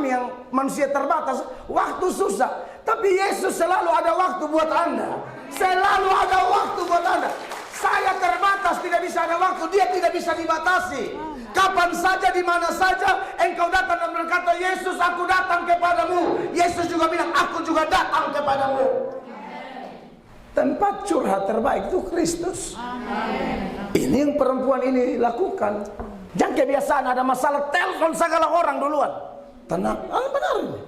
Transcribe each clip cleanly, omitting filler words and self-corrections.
kami yang manusia terbatas, waktu susah. Tapi Yesus selalu ada waktu buat Anda. Selalu ada waktu buat Anda. Saya terbatas, tidak bisa ada waktu. Dia tidak bisa dibatasi. Kapan saja, di mana saja engkau datang dan berkata, Yesus, aku datang kepadamu. Yesus juga bilang, aku juga datang kepadamu. Tempat curhat terbaik itu Kristus. Ini yang perempuan ini lakukan. Jangan kebiasaan ada masalah, telepon segala orang duluan. Tenang, benar ini.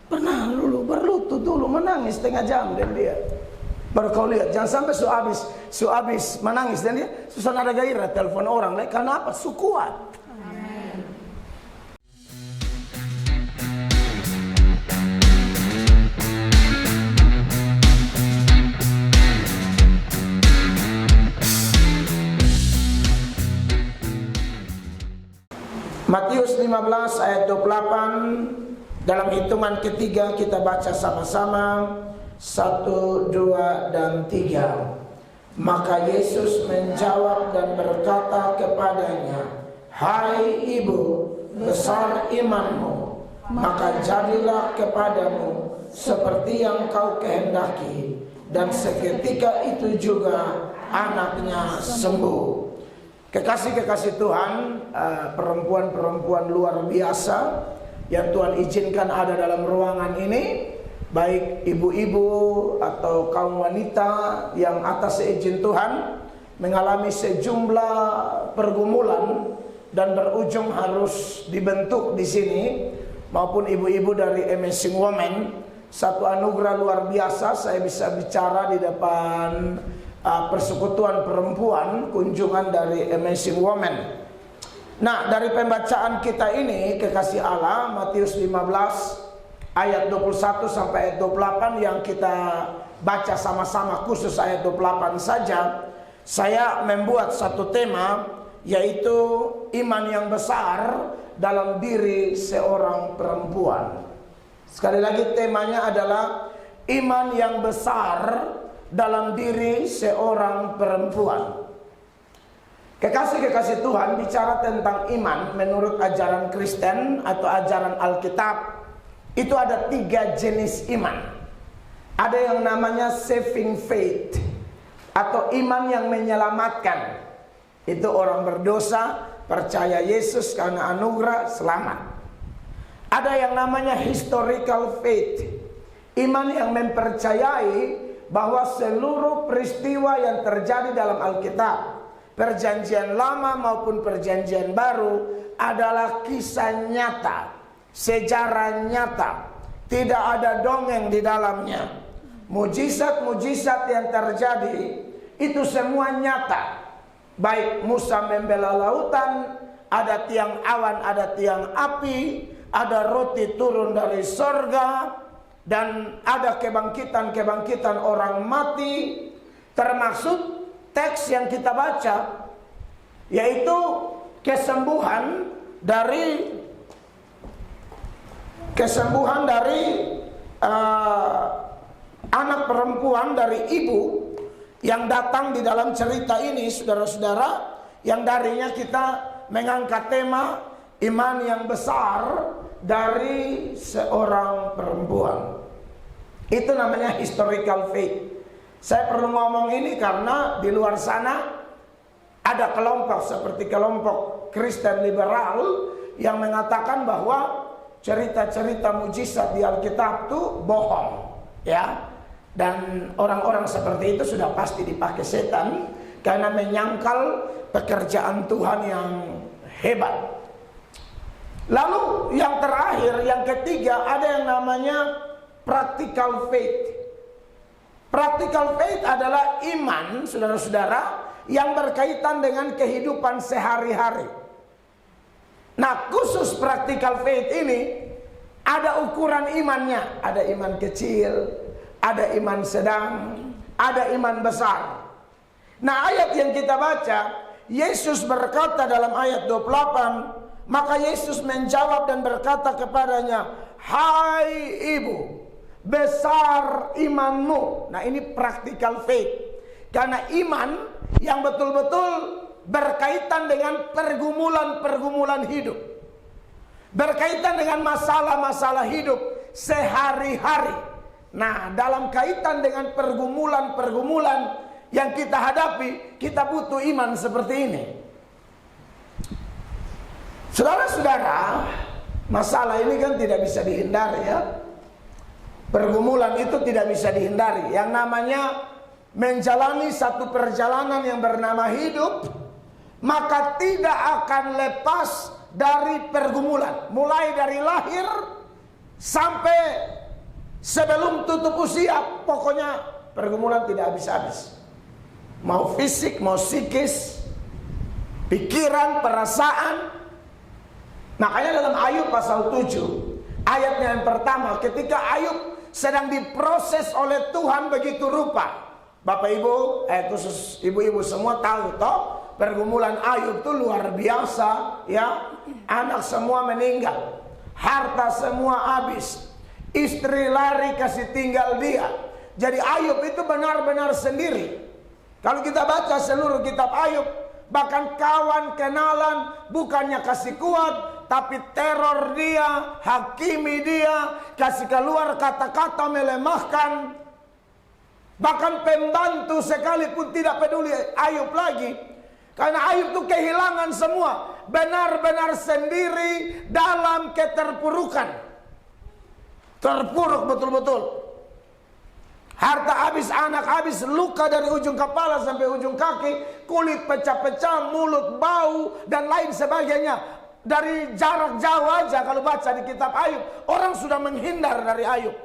Pernah dulu, berlutut dulu, menangis setengah jam dan dia. Baru kau lihat, jangan sampai su habis menangis dan dia susah ada gairah telepon orang lain. Karena apa? Su kuat. Matius 15 ayat 28. Dalam hitungan ketiga kita baca sama-sama. 1, 2, dan 3. Maka Yesus menjawab dan berkata kepadanya, hai ibu, besar imanmu, maka jadilah kepadamu seperti yang kau kehendaki. Dan seketika itu juga anaknya sembuh. Kekasih-kekasih Tuhan, perempuan-perempuan luar biasa yang Tuhan izinkan ada dalam ruangan ini, baik ibu-ibu atau kaum wanita yang atas seizin Tuhan mengalami sejumlah pergumulan dan berujung harus dibentuk di sini, maupun ibu-ibu dari Amazing Women, satu anugerah luar biasa. Saya bisa bicara di depan persekutuan perempuan, kunjungan dari Amazing Women. Nah, dari pembacaan kita ini, kekasih Allah, Matius 15 ayat 21 sampai ayat 28 yang kita baca sama-sama, khusus ayat 28 saja. Saya membuat satu tema, yaitu iman yang besar dalam diri seorang perempuan. Sekali lagi temanya adalah iman yang besar dalam diri seorang perempuan. Kekasih-kekasih Tuhan, bicara tentang iman menurut ajaran Kristen atau ajaran Alkitab, itu ada 3 jenis iman. Ada yang namanya saving faith, atau iman yang menyelamatkan. Itu orang berdosa percaya Yesus karena anugerah, selamat. Ada yang namanya historical faith, iman yang mempercayai bahwa seluruh peristiwa yang terjadi dalam Alkitab, perjanjian lama maupun perjanjian baru, adalah kisah nyata, sejarah nyata, tidak ada dongeng di dalamnya. Mujizat-mujizat yang terjadi itu semua nyata. Baik Musa membela lautan, ada tiang awan, ada tiang api, ada roti turun dari sorga, dan ada kebangkitan-kebangkitan orang mati. Termasuk teks yang kita baca, yaitu kesembuhan dari anak perempuan dari ibu yang datang di dalam cerita ini, saudara-saudara, yang darinya kita mengangkat tema iman yang besar dari seorang perempuan. Itu namanya historical faith. Saya perlu ngomong ini karena di luar sana ada kelompok seperti kelompok Kristen liberal yang mengatakan bahwa cerita-cerita mujizat di Alkitab itu bohong, ya. Dan orang-orang seperti itu sudah pasti dipakai setan karena menyangkal pekerjaan Tuhan yang hebat. Lalu yang terakhir, yang ketiga, ada yang namanya practical faith. Practical faith adalah iman, saudara-saudara, yang berkaitan dengan kehidupan sehari-hari. Nah, khusus practical faith ini ada ukuran imannya. Ada iman kecil, ada iman sedang, ada iman besar. Nah, ayat yang kita baca, Yesus berkata dalam ayat 28, maka Yesus menjawab dan berkata kepadanya, hai ibu, besar imanmu. Nah, ini practical faith, karena iman yang betul-betul berkaitan dengan pergumulan-pergumulan hidup. berkaitan dengan masalah-masalah hidup sehari-hari. Nah, dalam kaitan dengan pergumulan-pergumulan yang kita hadapi, kita butuh iman seperti ini. Saudara-saudara, masalah ini kan tidak bisa dihindari ya. Pergumulan itu tidak bisa dihindari. Yang namanya menjalani satu perjalanan yang bernama hidup, maka tidak akan lepas dari pergumulan. Mulai dari lahir sampai sebelum tutup usia, pokoknya pergumulan tidak habis-habis. Mau fisik, mau psikis, pikiran, perasaan. Makanya dalam Ayub pasal 7, ayatnya yang pertama, ketika Ayub sedang diproses oleh Tuhan begitu rupa. Bapak Ibu, khusus ibu-ibu semua tahu toh, pergumulan Ayub itu luar biasa ya. Anak semua meninggal, harta semua habis, istri lari kasih tinggal dia. Jadi Ayub itu benar-benar sendiri. Kalau kita baca seluruh kitab Ayub, bahkan kawan kenalan bukannya kasih kuat, tapi teror dia, hakimi dia, kasih keluar kata-kata melemahkan. Bahkan pembantu sekalipun tidak peduli Ayub lagi. Karena Ayub itu kehilangan semua, benar-benar sendiri dalam keterpurukan. Terpuruk betul-betul. Harta habis, anak habis, luka dari ujung kepala sampai ujung kaki, kulit pecah-pecah, mulut bau, dan lain sebagainya. Dari jarak jauh aja kalau baca di kitab Ayub, orang sudah menghindar dari Ayub.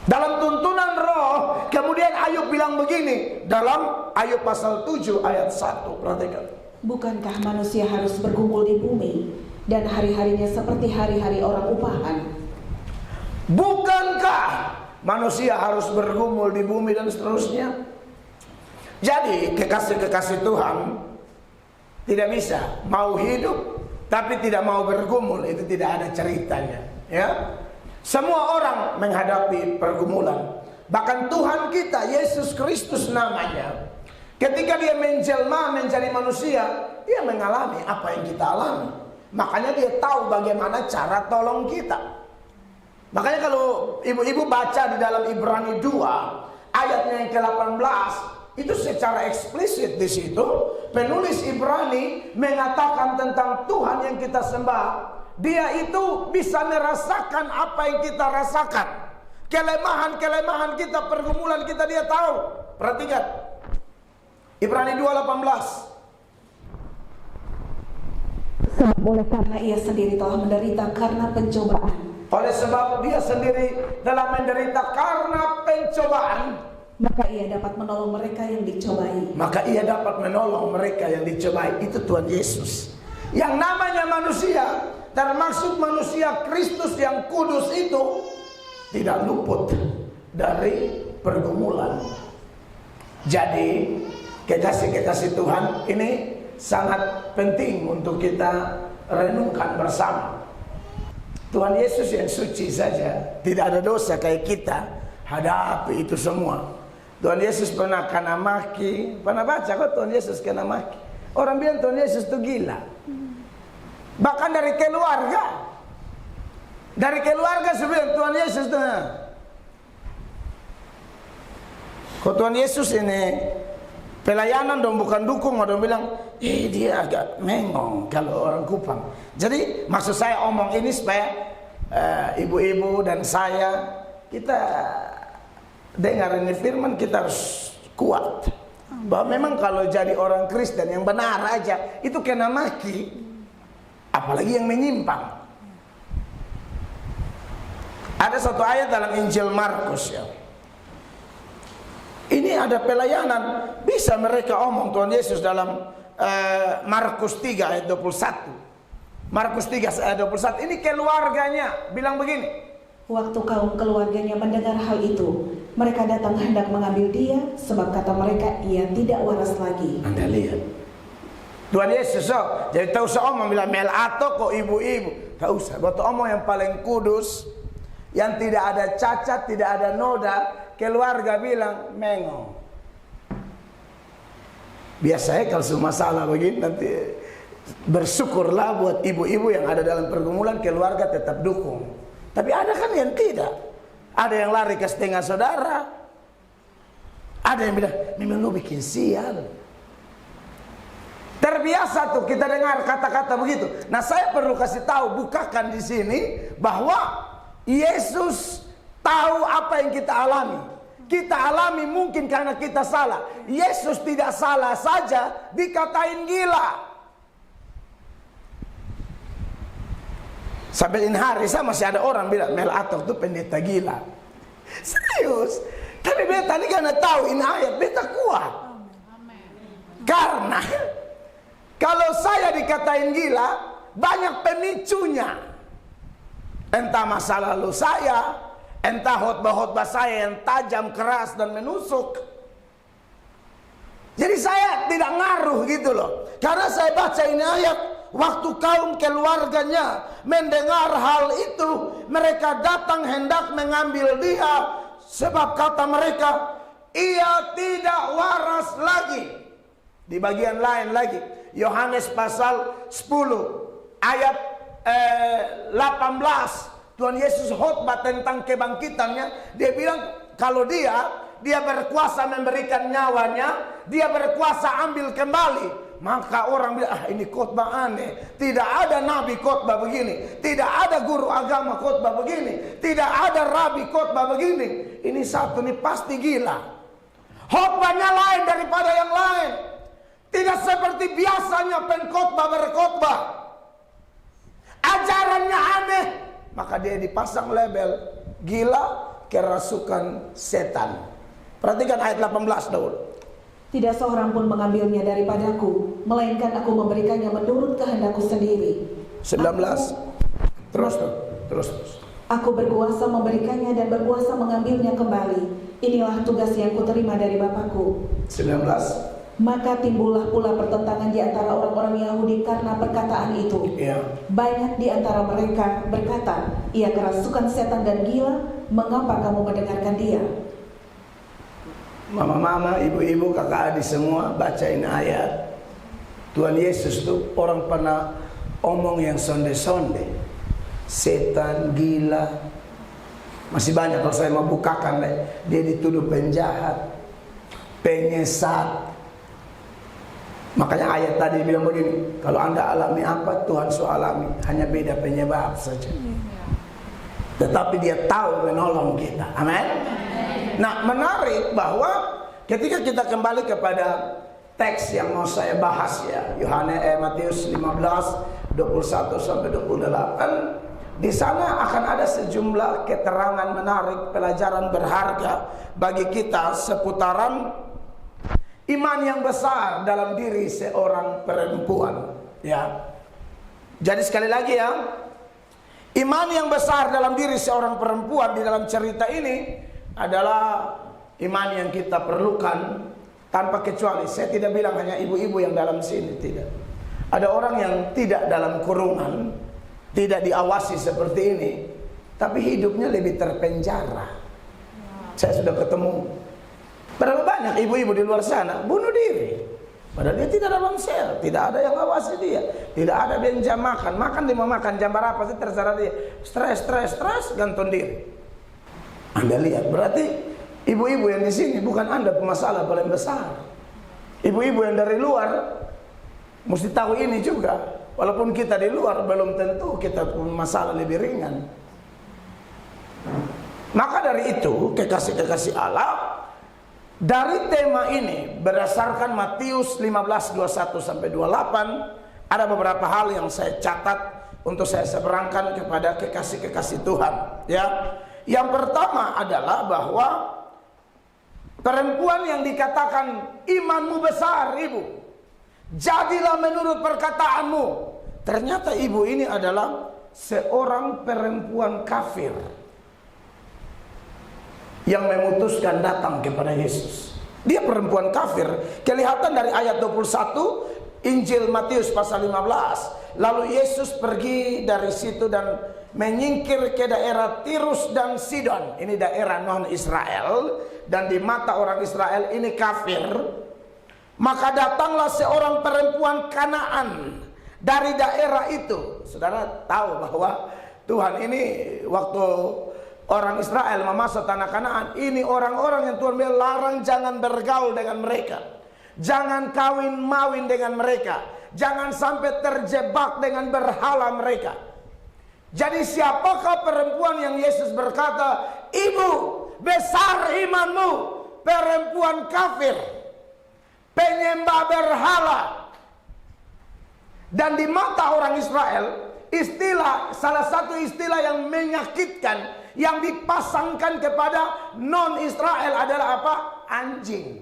Dalam tuntunan roh, kemudian Ayub bilang begini, dalam Ayub pasal 7 ayat 1, perhatikan. Bukankah manusia harus bergumul di bumi, dan hari-harinya seperti hari-hari orang upahan? Bukankah manusia harus bergumul di bumi dan seterusnya? Jadi kekasih-kekasih Tuhan tidak bisa mau hidup tapi tidak mau bergumul, itu tidak ada ceritanya ya. Semua orang menghadapi pergumulan. Bahkan Tuhan kita Yesus Kristus namanya, ketika dia menjelma menjadi manusia, dia mengalami apa yang kita alami. Makanya dia tahu bagaimana cara tolong kita. Makanya kalau ibu-ibu baca di dalam Ibrani 2 ayatnya yang ke-18, itu secara eksplisit di situ penulis Ibrani mengatakan tentang Tuhan yang kita sembah. Dia itu bisa merasakan apa yang kita rasakan. Kelemahan-kelemahan kita, pergumulan kita dia tahu. Perhatikan. Ibrani 2:18. Sebab oleh karena ia sendiri telah menderita karena pencobaan. Oleh sebab dia sendiri telah menderita karena pencobaan, maka ia dapat menolong mereka yang dicobai. Maka ia dapat menolong mereka yang dicobai. Itu Tuhan Yesus. Yang namanya manusia, termasuk manusia Kristus yang kudus itu, tidak luput dari pergumulan. Jadi kekasih-kekasih Tuhan ini sangat penting untuk kita renungkan bersama. Tuhan Yesus yang suci saja, tidak ada dosa kayak kita, hadapi itu semua. Tuhan Yesus pernah kena maki. Pernah baca kok Tuhan Yesus kena maki? Orang bilang Tuhan Yesus itu gila. Bahkan dari keluarga. Dari keluarga sebelum Tuhan Yesus itu. Kok Tuhan Yesus ini pelayanan dong, bukan dukung. Orang bilang, dia agak mengong kalau orang Kupang. Jadi maksud saya omong ini supaya ibu-ibu dan saya, kita dengar ini firman, kita harus kuat bahwa memang kalau jadi orang Kristen yang benar aja itu kena maki, apalagi yang menyimpang. Ada satu ayat dalam Injil Markus ya, ini ada pelayanan, bisa mereka omong Tuhan Yesus dalam Markus 3 ayat 21. Markus 3 ayat 21, ini keluarganya bilang begini. Waktu kaum keluarganya mendengar hal itu, mereka datang hendak mengambil dia, sebab kata mereka, ia tidak waras lagi. Anda lihat, Tuhan Yesus, jadi tak usah omong bilang mel atau kok ibu-ibu, tak usah. Buat omong yang paling kudus, yang tidak ada cacat, tidak ada noda, keluarga bilang mengong. Biasanya kalau masalah begini nanti Bersyukurlah buat ibu-ibu yang ada dalam pergumulan, keluarga tetap dukung. Tapi ada kan yang tidak. Ada yang lari ke setengah saudara. Ada yang bilang, memang lu bikin sial. Terbiasa tuh kita dengar kata-kata begitu. Nah, saya perlu kasih tahu, bukakan di sini bahwa Yesus tahu apa yang kita alami. Kita alami mungkin karena kita salah. Yesus tidak salah saja dikatain gila. Sampai ini hari saya masih ada orang bilang Mel Atok itu pendeta gila. Serius. Tapi beta ini karena tahu ini ayat, beta kuat. Karena kalau saya dikatain gila, banyak pemicunya. Entah masa lalu saya, entah khotbah-khotbah saya yang tajam, keras dan menusuk. Jadi saya tidak ngaruh gitu loh. Karena saya baca ini ayat, waktu kaum keluarganya mendengar hal itu, mereka datang hendak mengambil dia, sebab kata mereka, ia tidak waras lagi. Di bagian lain lagi, Yohanes pasal 10 ayat 18, Tuhan Yesus khotbah tentang kebangkitannya. Dia bilang kalau dia berkuasa memberikan nyawanya, dia berkuasa ambil kembali. Maka orang bilang, ini khotbah aneh. Tidak ada nabi khotbah begini. Tidak ada guru agama khotbah begini. Tidak ada rabi khotbah begini. Ini satu, ini pasti gila. Khotbahnya lain daripada yang lain. Tidak seperti biasanya pengkhotbah berkhotbah. Ajarannya aneh. Maka dia dipasang label gila, kerasukan setan. Perhatikan ayat 18 dahulu. Tidak seorang pun mengambilnya daripadaku, melainkan aku memberikannya menurut kehendakku sendiri. 19. Terus. Aku berkuasa memberikannya dan berkuasa mengambilnya kembali. Inilah tugas yang kuterima dari Bapakku. 19. Maka timbullah pula pertentangan di antara orang-orang Yahudi karena perkataan itu. Banyak di antara mereka berkata, ia kerasukan setan dan gila, mengapa kamu mendengarkan dia? Mama-mama, ibu-ibu, kakak adik semua, bacain ayat. Tuhan Yesus tuh orang pernah omong yang sonde-sonde. Setan, gila. Masih banyak kalau saya mau bukakan. Dia dituduh penjahat, penyesat. Makanya ayat tadi bilang begini, kalau anda alami apa, Tuhan so alami. Hanya beda penyebab saja. Tetapi dia tahu menolong kita. Amin. Nah, menarik bahwa ketika kita kembali kepada teks yang mau saya bahas ya, Matius 15 21 sampai 28, di sana akan ada sejumlah keterangan menarik, pelajaran berharga bagi kita seputaran iman yang besar dalam diri seorang perempuan ya. Jadi sekali lagi ya, iman yang besar dalam diri seorang perempuan di dalam cerita ini adalah iman yang kita perlukan tanpa kecuali. Saya tidak bilang hanya ibu-ibu yang dalam sini, tidak. Ada orang yang tidak dalam kurungan, tidak diawasi seperti ini, tapi hidupnya lebih terpenjara. Saya sudah ketemu berapa banyak ibu-ibu di luar sana bunuh diri, padahal dia tidak dalam sel, tidak ada yang awasi dia, tidak ada dia jam makan dia mau makan jam berapa sih terserah dia, stres gantung diri. Anda lihat, berarti ibu-ibu yang di sini bukan Anda pemasalah paling besar. Ibu-ibu yang dari luar mesti tahu ini juga. Walaupun kita di luar belum tentu kita punya masalah lebih ringan. Maka dari itu, kekasih-kekasih Allah, dari tema ini berdasarkan Matius 15 21 sampai 28, ada beberapa hal yang saya catat untuk saya seberangkan kepada kekasih-kekasih Tuhan, ya. Yang pertama adalah bahwa perempuan yang dikatakan imanmu besar, ibu, jadilah menurut perkataanmu. Ternyata ibu ini adalah seorang perempuan kafir yang memutuskan datang kepada Yesus. Dia perempuan kafir. Kelihatan dari ayat 21 Injil Matius pasal 15. Lalu Yesus pergi dari situ dan menyingkir ke daerah Tirus dan Sidon. Ini daerah non-Israel, dan di mata orang Israel ini kafir. Maka datanglah seorang perempuan Kanaan Dari daerah itu, saudara tahu bahwa Tuhan ini waktu orang Israel memasuk tanah Kanaan, ini orang-orang yang Tuhan bilang larang jangan bergaul dengan mereka, jangan kawin mawin dengan mereka, jangan sampai terjebak dengan berhala mereka. Jadi siapakah perempuan yang Yesus berkata, ibu besar imanmu, perempuan kafir, penyembah berhala. Dan di mata orang Israel, salah satu istilah yang menyakitkan yang dipasangkan kepada non-Israel adalah apa? Anjing.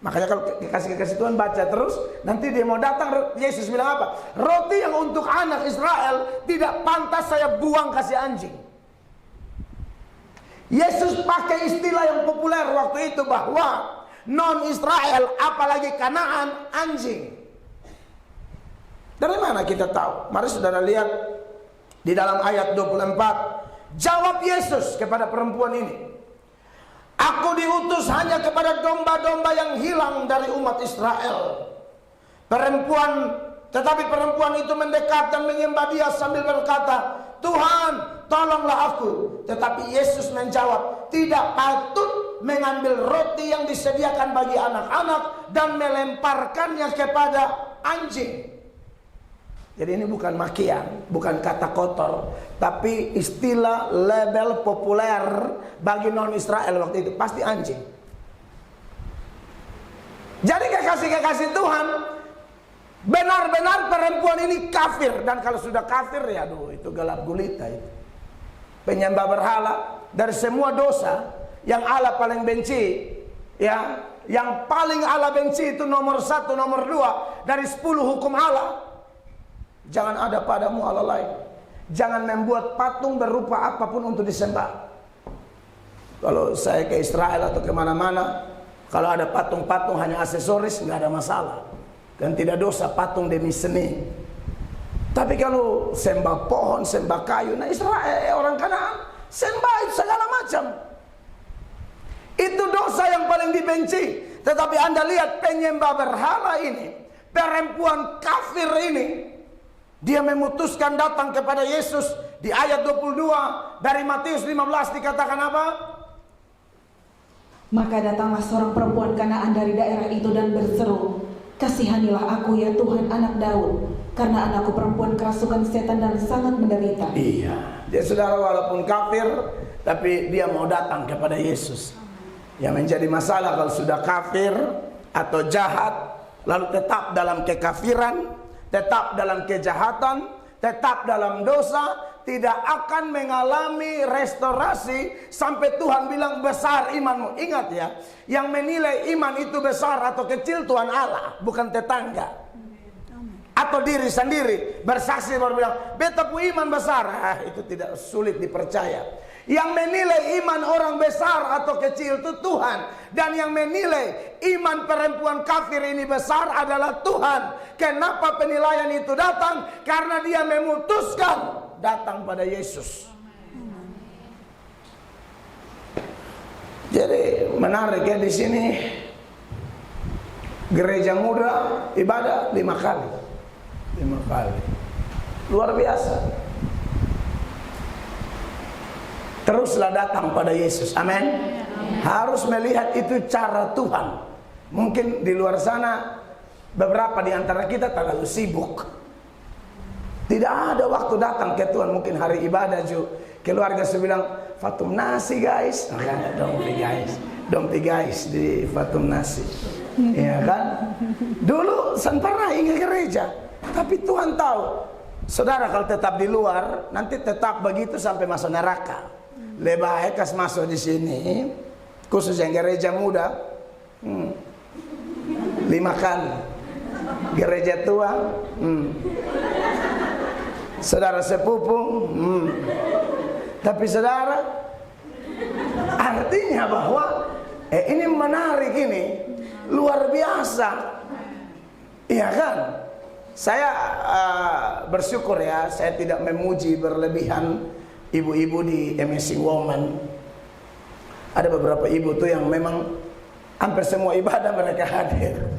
Makanya kalau kasih Tuhan baca terus, nanti dia mau datang, Yesus bilang apa? Roti yang untuk anak Israel tidak pantas saya buang kasih anjing. Yesus pakai istilah yang populer waktu itu bahwa non-Israel, apalagi Kanaan, anjing. Dari mana kita tahu? Mari saudara lihat di dalam ayat 24. Jawab Yesus kepada perempuan ini, aku diutus hanya kepada domba-domba yang hilang dari umat Israel. Tetapi perempuan itu mendekat dan menyembah dia sambil berkata, Tuhan, tolonglah aku. Tetapi Yesus menjawab, tidak patut mengambil roti yang disediakan bagi anak-anak dan melemparkannya kepada anjing. Jadi ini bukan makian, bukan kata kotor, tapi istilah label populer bagi non-Israel waktu itu, pasti anjing. Jadi kekasih-kekasih Tuhan, benar-benar perempuan ini kafir. Dan kalau sudah kafir, ya aduh, itu gelap gulita itu. Penyembah berhala, dari semua dosa yang Allah paling benci, ya, yang paling Allah benci itu nomor 1, nomor 2 dari 10 hukum Allah. Jangan ada padamu Allah lain. Jangan membuat patung berupa apapun untuk disembah. Kalau saya ke Israel atau kemana-mana, kalau ada patung-patung hanya aksesoris, nggak ada masalah. Dan tidak dosa patung demi seni. Tapi kalau sembah pohon, sembah kayu, nah Israel, orang Kanaan, sembah segala macam. Itu dosa yang paling dibenci. Tetapi Anda lihat penyembah berhala ini, perempuan kafir ini, dia memutuskan datang kepada Yesus. Di ayat 22 dari Matius 15 dikatakan apa? Maka datanglah seorang perempuan Kanaan dari daerah itu dan berseru, kasihanilah aku ya Tuhan anak Daud, karena anakku perempuan kerasukan setan dan sangat menderita. Iya, dia saudara walaupun kafir, tapi dia mau datang kepada Yesus. Yang menjadi masalah kalau sudah kafir atau jahat, lalu tetap dalam kekafiran, tetap dalam kejahatan, tetap dalam dosa, tidak akan mengalami restorasi sampai Tuhan bilang besar imanmu. Ingat ya, yang menilai iman itu besar atau kecil Tuhan Allah, bukan tetangga atau diri sendiri. Bersaksi baru bilang betapu iman besar, itu tidak, sulit dipercaya. Yang menilai iman orang besar atau kecil itu Tuhan. Dan yang menilai iman perempuan kafir ini besar adalah Tuhan. Kenapa penilaian itu datang? Karena dia memutuskan datang pada Yesus. Jadi menarik ya, di sini gereja muda ibadah 5 kali. 5 kali. Luar biasa. Teruslah datang pada Yesus. Amin. Harus melihat itu cara Tuhan. Mungkin di luar sana beberapa di antara kita terlalu sibuk, tidak ada waktu datang ke Tuhan. Mungkin hari ibadah juga keluarga saya bilang Fatum Nasi guys. Don't be guys di Fatum Nasi. Ya kan? Dulu sempurna ingat gereja. Tapi Tuhan tahu, saudara kalau tetap di luar nanti tetap begitu sampai masuk neraka. Lebih baik kas masuk di sini, khusus yang gereja muda, 5 kali. Gereja tua, saudara sepupu, tapi saudara, artinya bahwa ini menarik, ini luar biasa, iya kan? Saya bersyukur ya, saya tidak memuji berlebihan ibu-ibu di Amazing Woman. Ada beberapa ibu tuh yang memang hampir semua ibadah mereka hadir.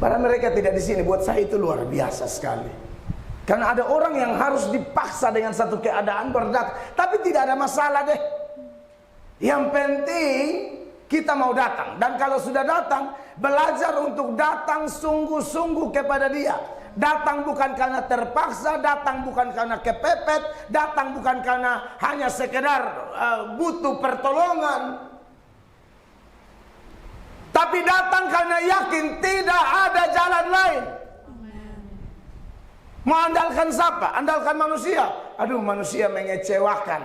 Padahal mereka tidak di sini. Buat saya itu luar biasa sekali. Karena ada orang yang harus dipaksa dengan satu keadaan berdatang, tapi tidak ada masalah deh. Yang penting kita mau datang. Dan kalau sudah datang, belajar untuk datang sungguh-sungguh kepada Dia. Datang bukan karena terpaksa, datang bukan karena kepepet, datang bukan karena hanya sekedar butuh pertolongan, tapi datang karena yakin tidak ada jalan lain. Mau andalkan siapa? Andalkan manusia. Aduh, manusia mengecewakan.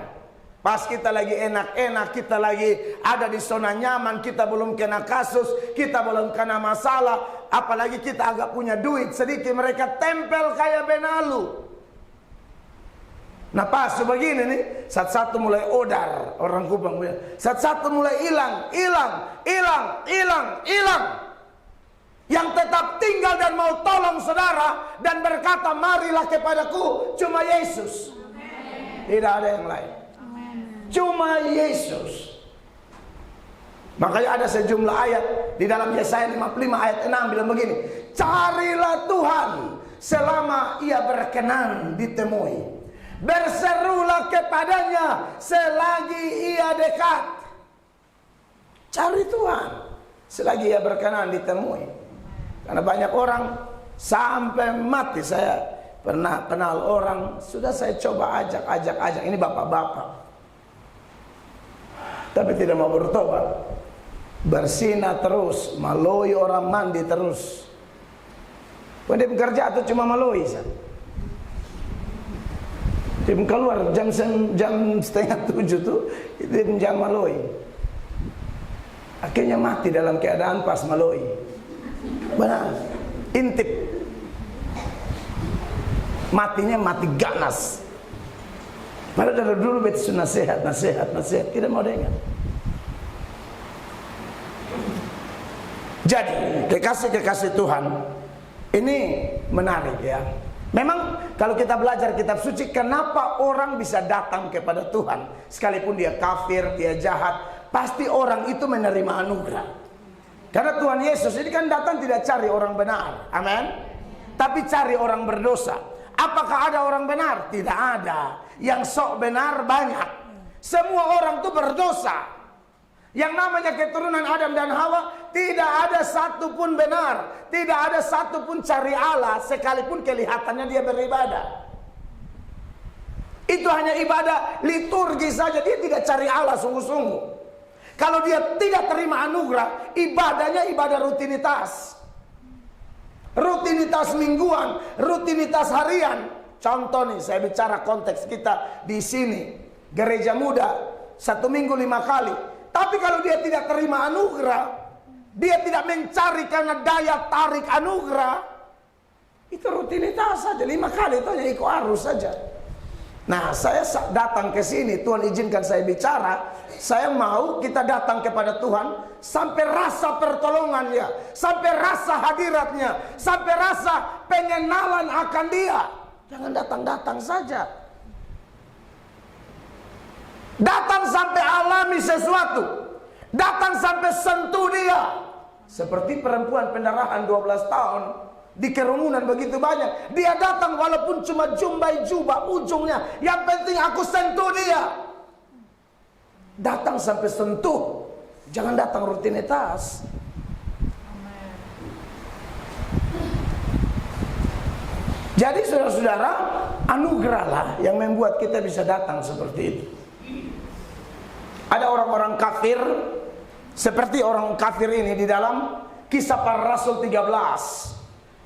Pas kita lagi enak-enak, kita lagi ada di zona nyaman, kita belum kena kasus, kita belum kena masalah, apalagi kita agak punya duit sedikit, mereka tempel kayak benalu. Nah pas begini nih, satu-satu mulai odar, orang Kupang bilang, satu-satu mulai hilang. Yang tetap tinggal dan mau tolong saudara dan berkata, marilah kepadaku, cuma Yesus. Tidak ada yang lain. Cuma Yesus. Makanya ada sejumlah ayat di dalam Yesaya 55 ayat 6 bilang begini, carilah Tuhan selama Ia berkenan ditemui, berserulah kepadanya selagi Ia dekat. Cari Tuhan selagi Ia berkenan ditemui. Karena banyak orang sampai mati. Saya pernah kenal orang, sudah saya coba ajak, ini bapak-bapak, tapi tidak mau bertobat. Bersinah terus, maloi orang mandi terus. Dia bekerja atau cuma maloi saja. Dia keluar jam 6:30 tuh, dia jam maloi. Akhirnya mati dalam keadaan pas maloi. Benar, intip. Matinya mati ganas. Padahal dari dulu betul nasihat, tidak mau dengar. Jadi kekasih Tuhan, ini menarik ya. Memang kalau kita belajar kitab suci, kenapa orang bisa datang kepada Tuhan, sekalipun dia kafir, dia jahat, pasti orang itu menerima anugerah. Karena Tuhan Yesus ini kan datang tidak cari orang benar, amin, tapi cari orang berdosa. Apakah ada orang benar? Tidak ada. Yang sok benar banyak. Semua orang itu berdosa. Yang namanya keturunan Adam dan Hawa, tidak ada satupun benar, tidak ada satupun cari Allah, sekalipun kelihatannya dia beribadah. Itu hanya ibadah liturgi saja, dia tidak cari Allah sungguh-sungguh. Kalau dia tidak terima anugerah, ibadahnya ibadah rutinitas. Rutinitas mingguan, rutinitas harian. Contoh nih, saya bicara konteks kita di sini, gereja muda 1 minggu 5 kali. Tapi kalau dia tidak terima anugerah, dia tidak mencari karena daya tarik anugerah, itu rutinitas saja, 5 kali itu hanya ikut arus saja. Nah, saya datang ke sini, Tuhan izinkan saya bicara. Saya mau kita datang kepada Tuhan sampai rasa pertolongannya, sampai rasa hadiratnya, sampai rasa pengenalan akan Dia. Jangan datang-datang saja. Datang sampai alami sesuatu, datang sampai sentuh Dia. Seperti perempuan pendarahan 12 tahun di kerumunan begitu banyak, dia datang walaupun cuma jumbai jubah ujungnya, yang penting aku sentuh Dia. Datang sampai sentuh, jangan datang rutinitas. Jadi saudara-saudara, anugerahlah yang membuat kita bisa datang seperti itu. Ada orang-orang kafir, seperti orang kafir ini di dalam Kisah Para Rasul 13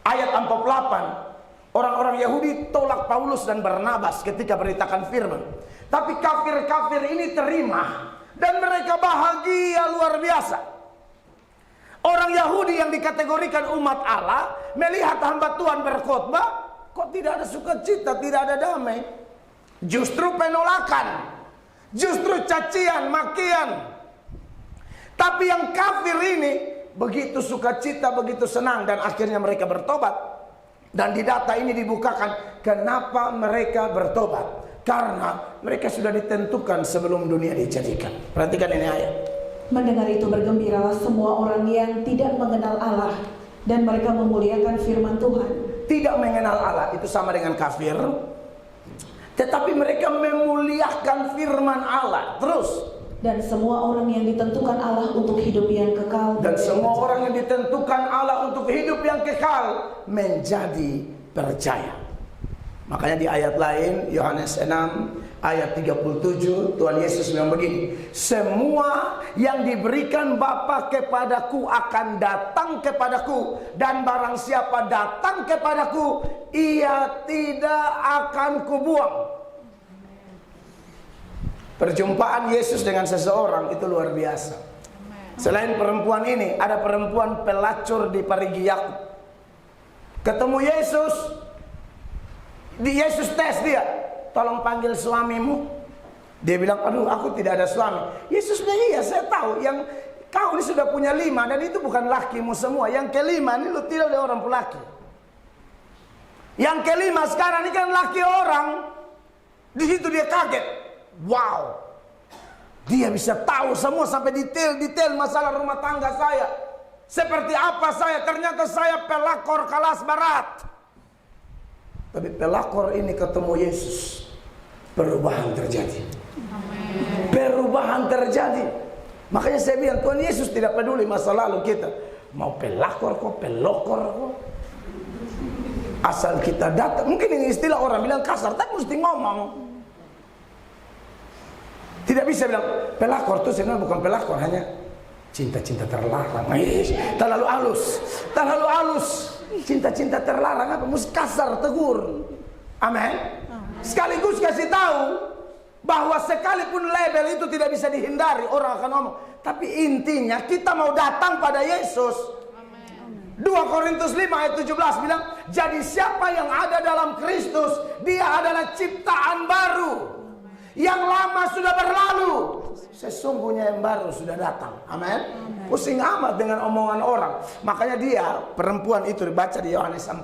ayat 48. Orang-orang Yahudi tolak Paulus dan Barnabas ketika beritakan firman. Tapi kafir-kafir ini terima dan mereka bahagia luar biasa. Orang Yahudi yang dikategorikan umat Allah melihat hamba Tuhan berkhotbah, kok tidak ada sukacita, tidak ada damai. Justru penolakan, justru cacian, makian. Tapi yang kafir ini begitu sukacita, begitu senang, dan akhirnya mereka bertobat. Dan di data ini dibukakan kenapa mereka bertobat. Karena mereka sudah ditentukan sebelum dunia dijadikan. Perhatikan ini ayat. Mendengar itu bergembiralah semua orang yang tidak mengenal Allah Dan mereka memuliakan firman Tuhan. Tidak mengenal Allah itu sama dengan kafir. Tetapi mereka memuliakan firman Allah. Terus. Dan semua orang yang ditentukan Allah untuk hidup yang kekal. Dan semua orang yang ditentukan Allah untuk hidup yang kekal menjadi percaya. Makanya di ayat lain, Yohanes 6 ayat 37, Tuhan Yesus bilang begini, semua yang diberikan Bapa kepadaku akan datang kepadaku, dan barang siapa datang kepadaku, ia tidak akan kubuang. Perjumpaan Yesus dengan seseorang itu luar biasa. Selain perempuan ini, ada perempuan pelacur di Parigi Yakub. Ketemu Yesus, Yesus tes dia, tolong panggil suamimu. Dia bilang, aduh aku tidak ada suami. Yesus bilang, iya saya tahu, yang kau ini sudah punya 5, dan itu bukan lakimu semua. Yang kelima ini lu tidak ada orang pelaki. Yang kelima sekarang ini kan laki orang. Di situ dia kaget. Wow, dia bisa tahu semua sampai detail-detail masalah rumah tangga saya. Seperti apa saya, ternyata saya pelakor kelas barat. Tapi pelakor ini ketemu Yesus, perubahan terjadi. Perubahan terjadi. Makanya saya bilang Tuhan Yesus tidak peduli masa lalu kita. Mau pelakor kok, pelokor kok, asal kita datang. Mungkin ini istilah orang bilang kasar, tapi mesti ngomong. Tidak bisa bilang pelakor itu sebenarnya bukan pelakor, hanya cinta-cinta terlarang. Terlalu halus, terlalu halus. Cinta-cinta terlarang apa? Mesti kasar, tegur. Amin. Sekaligus kasih tahu bahwa sekalipun label itu tidak bisa dihindari, orang akan ngomong. Tapi intinya kita mau datang pada Yesus. 2 Korintus 5 ayat 17 bilang, jadi siapa yang ada dalam Kristus, dia adalah ciptaan baru. Yang lama sudah berlalu, sesungguhnya yang baru sudah datang. Amin. Pusing amat dengan omongan orang. Makanya dia, perempuan itu dibaca di Yohanes 4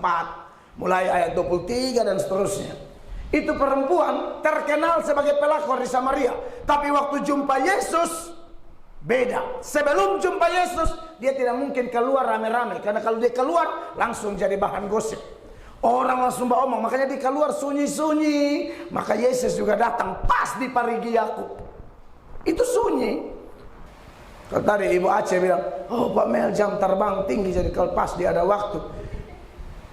mulai ayat 23 dan seterusnya. Itu perempuan terkenal sebagai pelakor di Samaria. Tapi waktu jumpa Yesus beda. Sebelum jumpa Yesus, dia tidak mungkin keluar rame-rame, karena kalau dia keluar langsung jadi bahan gosip. Orang langsung omong, makanya dia keluar sunyi-sunyi. Maka Yesus juga datang pas di Parigi Yakub. Itu sunyi. Kalau tadi Ibu Aceh bilang, oh Pak Mel jam terbang tinggi, jadi kalau pas dia ada waktu.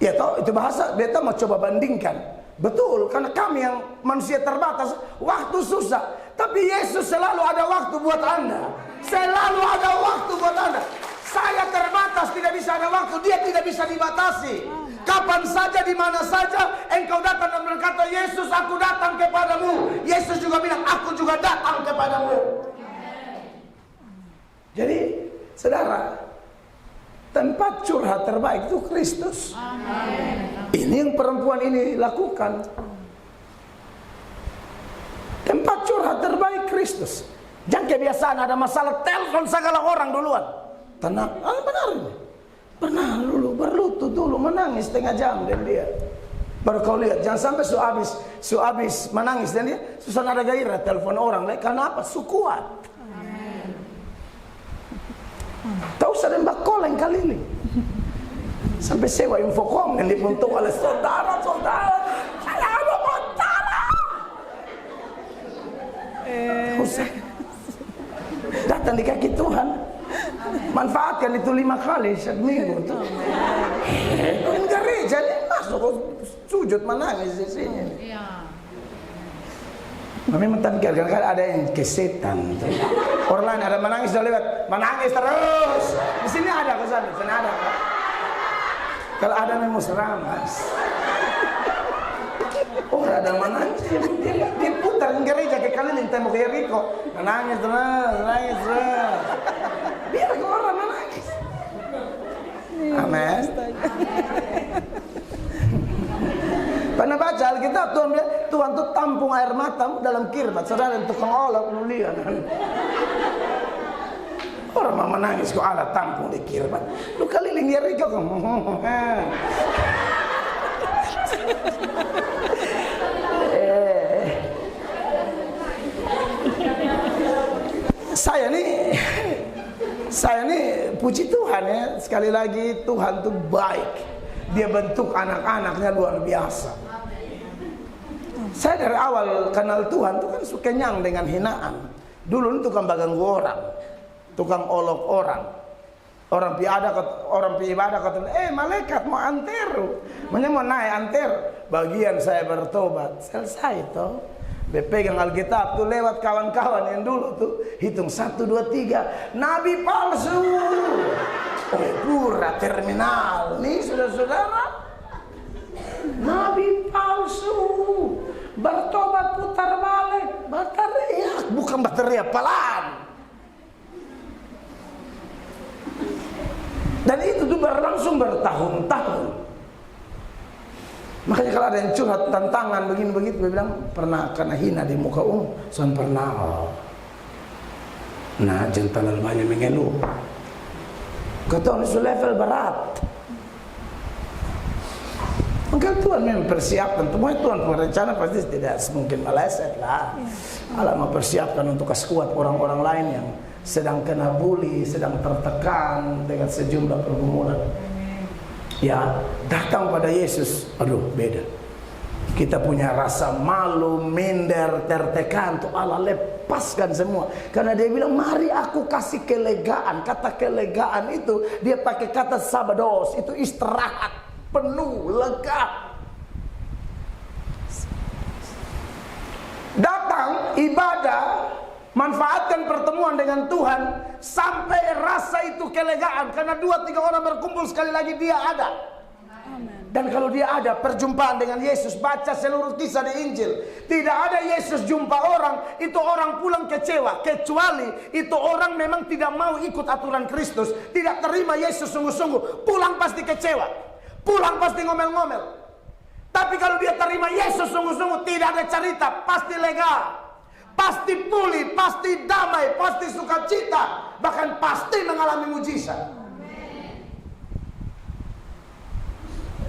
Ya toh itu bahasa, dia tahu mau coba bandingkan. Betul, karena kami yang manusia terbatas, waktu susah. Tapi Yesus selalu ada waktu buat Anda. Selalu ada waktu buat Anda. Saya terbatas, tidak bisa ada waktu. Dia tidak bisa dibatasi. Kapan saja, di mana saja engkau datang dan berkata, Yesus aku datang kepadamu. Yesus juga bilang, aku juga datang kepadamu. Jadi saudara, tempat curhat terbaik itu Kristus. Ini yang perempuan ini lakukan. Tempat curhat terbaik Kristus. Jangan kebiasaan ada masalah telepon segala orang duluan. Tenang, benar ini. Pernah dulu berlutut dulu menangis setengah jam dan dia. Baru kau lihat, jangan sampai su habis menangis dan dia susah ada gairah telepon orang. Karena apa? Su kuat. Tak usah nembak koleng kali ini. Sampai sewa Infocom yang dibentuk oleh saudara-saudara. Saya ada masalah. Tak usah. Datang di kaki Tuhan. Manfaatkan itu 5 kali seminggu tuh. Di gereja ini masuk sujud menangis di sini. Memang kadang-kadang ada yang kesetan. Orang lain ada menangis sudah lewat, menangis terus. Di sini ada kesan, di sini ada. Kalau ada memang seramas. Orang ada menangis, dia putar gereja ke keliling tembok Yeriko, menangis terus, menangis terus. Biar orang menangis. Amin. Karena baca Alkitab Tuhan bilang, Tuhan tuh tampung air matamu dalam kirbat. Saudara yang tukang olok lu lihat. Orang mau menangis kok Allah tampung di kirbat. Lu keliling Yeriko kok. Saya nih puji Tuhan ya, sekali lagi Tuhan tuh baik. Dia bentuk anak-anaknya luar biasa. Saya dari awal kenal Tuhan tuh kan suka kenyang dengan hinaan. Dulu tukang baganggu orang, tukang olok orang. Orang ibadah kata, malaikat mau anteru, mau naik anter. Bagian saya bertobat, selesai toh. Pegang Alkitab tuh lewat kawan-kawan yang dulu tuh hitung 1, 2, 3. Nabi palsu. Pura terminal. Nih saudara-saudara, nabi palsu. Bertobat putar balik, berteriak, bukan berteriak pelan. Dan itu tuh berlangsung bertahun-tahun. Makanya kalau ada yang curhat tantangan begini begitu, dia bilang pernah kena hina di muka umum. Saya pernah. Nah, jangan banyak mengeluh. Kata itu level berat. Maka Tuhan mempersiapkan. Semuanya Tuhan berencana pasti tidak semungkin meleset lah. Allah mempersiapkan untuk kasih kuat orang-orang lain yang sedang kena bully, sedang tertekan dengan sejumlah pergumulan. Ya, datang pada Yesus, aduh beda. Kita punya rasa malu, minder, tertekan, tuh Allah lepaskan semua. Karena dia bilang, mari aku kasih kelegaan. Kata kelegaan itu, dia pakai kata sabados, itu istirahat, penuh, lega. Datang, ibadah, manfaatkan pertemuan dengan Tuhan sampai rasa itu kelegaan. Karena 2-3 orang berkumpul sekali lagi dia ada. Dan kalau dia ada perjumpaan dengan Yesus, baca seluruh kisah di Injil, tidak ada Yesus jumpa orang, itu orang pulang kecewa. Kecuali itu orang memang tidak mau ikut aturan Kristus, tidak terima Yesus sungguh-sungguh, pulang pasti kecewa, pulang pasti ngomel-ngomel. Tapi kalau dia terima Yesus sungguh-sungguh, tidak ada cerita, pasti lega, pasti pulih, pasti damai, pasti sukacita, bahkan pasti mengalami mujizat.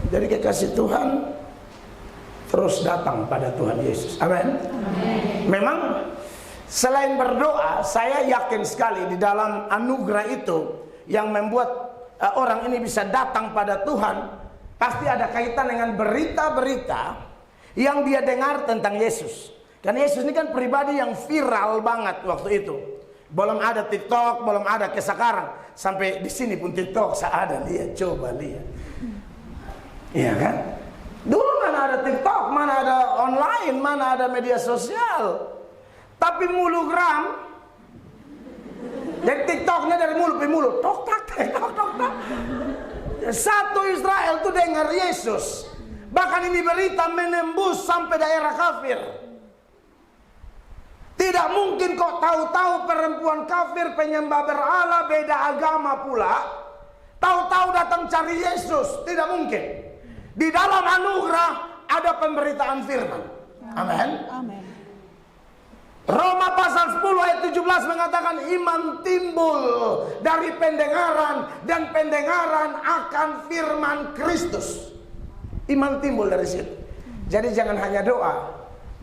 Jadi kekasih Tuhan terus datang pada Tuhan Yesus. Amin. Memang selain berdoa, saya yakin sekali di dalam anugerah itu yang membuat orang ini bisa datang pada Tuhan, pasti ada kaitan dengan berita-berita yang dia dengar tentang Yesus. Karena Yesus ini kan pribadi yang viral banget waktu itu. Belum ada TikTok, belum ada kayak sekarang. Sampai di sini pun TikTok saya ada, lihat, coba lihat. Iya kan? Dulu mana ada TikTok, mana ada online, mana ada media sosial. Tapi mulugram. Jadi TikToknya dari mulut ke mulut. Tok tak, tok tok tak. Satu Israel tuh dengar Yesus. Bahkan ini berita menembus sampai daerah kafir. Tidak mungkin kok tahu-tahu perempuan kafir penyembah berhala beda agama pula, tahu-tahu datang cari Yesus. Tidak mungkin. Di dalam anugerah ada pemberitaan firman. Amin. Amin. Roma pasal 10 ayat 17 mengatakan iman timbul dari pendengaran dan pendengaran akan firman Kristus. Iman timbul dari situ. Jadi jangan hanya doa.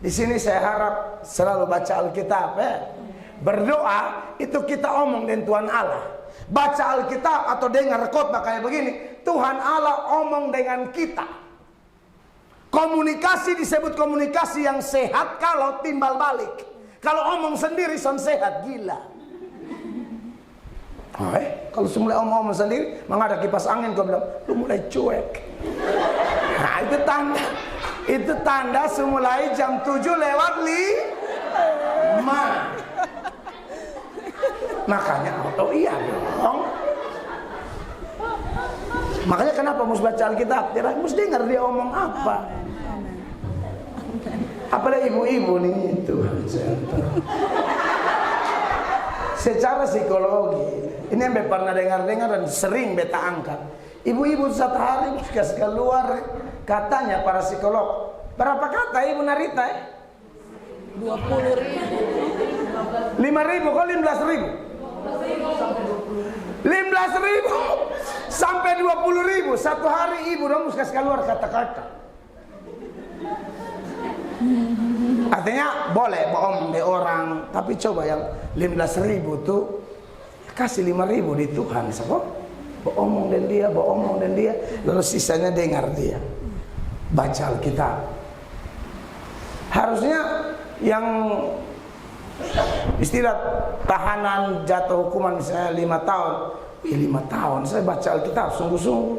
Di sini saya harap selalu baca Alkitab ya. Berdoa itu kita omong dengan Tuhan Allah. Baca Alkitab atau dengar khotbah kayak begini, Tuhan Allah omong dengan kita. Komunikasi disebut komunikasi yang sehat kalau timbal balik. Kalau omong sendiri son sehat, gila. Kalau mulai omong sendiri, memang ada kipas angin, kau bilang, lu mulai cuek. Nah itu tanda. Itu tanda semulai jam 7 lewat 5. Makanya iya dong. Makanya kenapa mesti baca Alkitab? Dia mesti dengar dia omong apa. Apalagi ibu-ibu nih itu. Secara psikologi, ini yang pernah dengar-dengar dan sering beta angkat. Ibu-ibu satu hari kas keluar, katanya para psikolog. Berapa kata Ibu Narita? 20.000. 5.000 kok 15.000? 15.000 sampai 20.000 satu hari ibu dong mesti keluar kata-kata. Artinya boleh bohong di orang, tapi coba yang 15.000 tuh kasih 5.000 di Tuhan, so omong dan dia, lalu sisanya dengar dia. Baca Alkitab. Harusnya yang istilah tahanan jatuh hukuman misalnya 5 tahun, 5 tahun saya baca Alkitab sungguh-sungguh.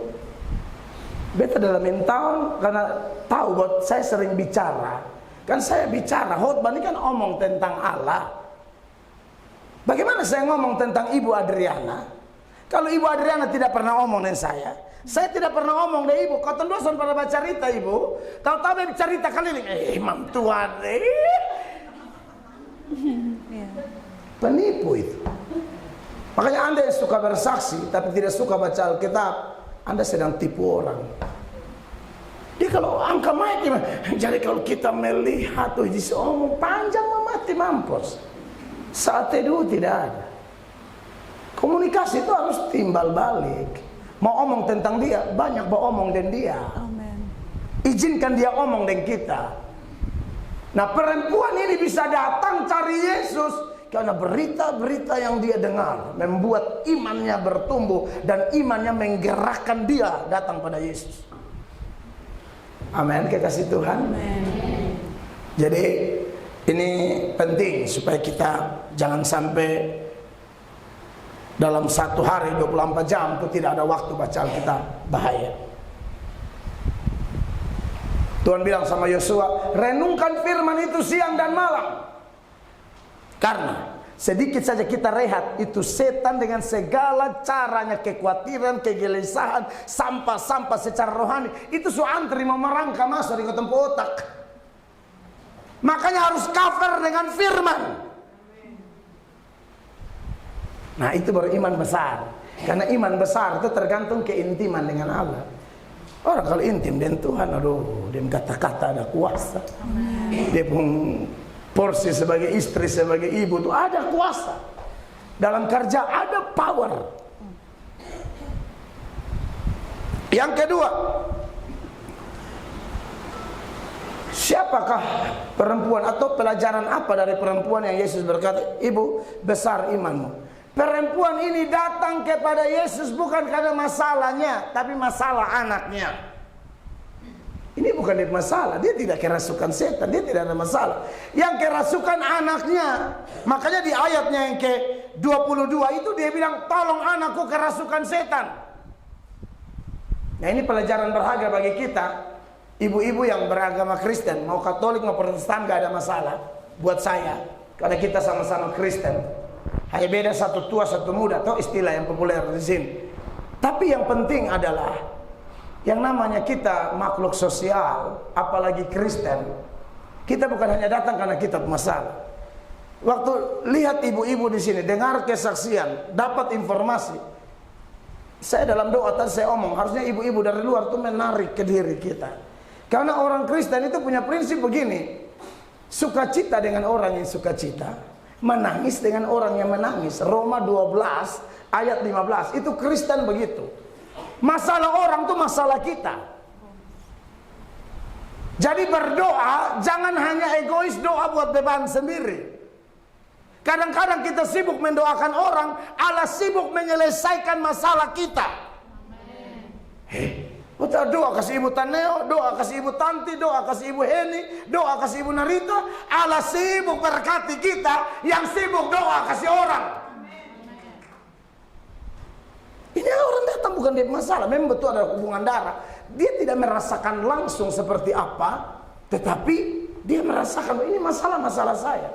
Beta dalam tahun karena tahu bahwa saya sering bicara. Kan saya bicara, khotbah ini kan omong tentang Allah. Bagaimana saya ngomong tentang Ibu Adriana? Kalau Ibu Adriana tidak pernah omong dengan saya tidak pernah omong dengan Ibu. Kau tendosan pada baca cerita Ibu. Tahu-tahu cerita keliling. Imam Tuhan. Penipu itu. Makanya Anda yang suka bersaksi tapi tidak suka baca Alkitab, Anda sedang tipu orang. Dia kalau angka mic, jadi kalau kita melihat tuh omong panjang mati mampus. Saat teduh tidak ada. Komunikasi itu harus timbal balik. Mau omong tentang dia, banyak mau omong dengan dia. Amen. Izinkan dia omong dengan kita. Nah, perempuan ini bisa datang cari Yesus karena berita-berita yang dia dengar membuat imannya bertumbuh dan imannya menggerakkan dia datang pada Yesus. Amin, kekasih Tuhan. Amen. Jadi ini penting supaya kita jangan sampai dalam satu hari 24 jam itu tidak ada waktu baca Alkitab, bahaya. Tuhan bilang sama Yosua, renungkan firman itu siang dan malam. Karena sedikit saja kita rehat, itu setan dengan segala caranya, kekhawatiran, kegelisahan, sampah-sampah secara rohani, itu antri memerangkap masuk di tempat otak. Makanya harus cover dengan firman. Nah, itu baru iman besar. Karena iman besar itu tergantung keintiman dengan Allah. Orang kalau intim dengan Tuhan, aduh, dia kata-kata ada kuasa. Amen. Dia pun porsi sebagai istri, sebagai ibu itu ada kuasa. Dalam kerja ada power. Yang kedua, siapakah perempuan atau pelajaran apa dari perempuan yang Yesus berkata, ibu besar imanmu? Perempuan ini datang kepada Yesus bukan karena masalahnya, tapi masalah anaknya. Ini bukan dia masalah, dia tidak kerasukan setan, dia tidak ada masalah. Yang kerasukan anaknya. Makanya di ayatnya yang ke-22 itu dia bilang, tolong anakku kerasukan setan. Nah, ini pelajaran berharga bagi kita. Ibu-ibu yang beragama Kristen, mau Katolik mau Protestan gak ada masalah buat saya, karena kita sama-sama Kristen. Hanya beda satu tua satu muda, atau istilah yang populer di sini. Tapi yang penting adalah yang namanya kita makhluk sosial, apalagi Kristen. Kita bukan hanya datang karena kita bermasalah. Waktu lihat ibu-ibu di sini, dengar kesaksian, dapat informasi. Saya dalam doa tadi saya omong, harusnya ibu-ibu dari luar tuh menarik ke diri kita. Karena orang Kristen itu punya prinsip begini, sukacita dengan orang yang sukacita, menangis dengan orang yang menangis. Roma 12 ayat 15 itu Kristen begitu. Masalah orang itu masalah kita. Jadi berdoa jangan hanya egois, doa buat beban sendiri. Kadang-kadang kita sibuk mendoakan orang, Allah sibuk menyelesaikan masalah kita. Kita doa kasih Ibu Taneo, doa kasih Ibu Tanti, doa kasih Ibu Heni, doa kasih Ibu Narita. Allah sibuk berkati kita, yang sibuk doa kasih orang. Ini orang datang bukan dia masalah, memang betul ada hubungan darah. Dia tidak merasakan langsung seperti apa, tetapi dia merasakan ini masalah-masalah saya.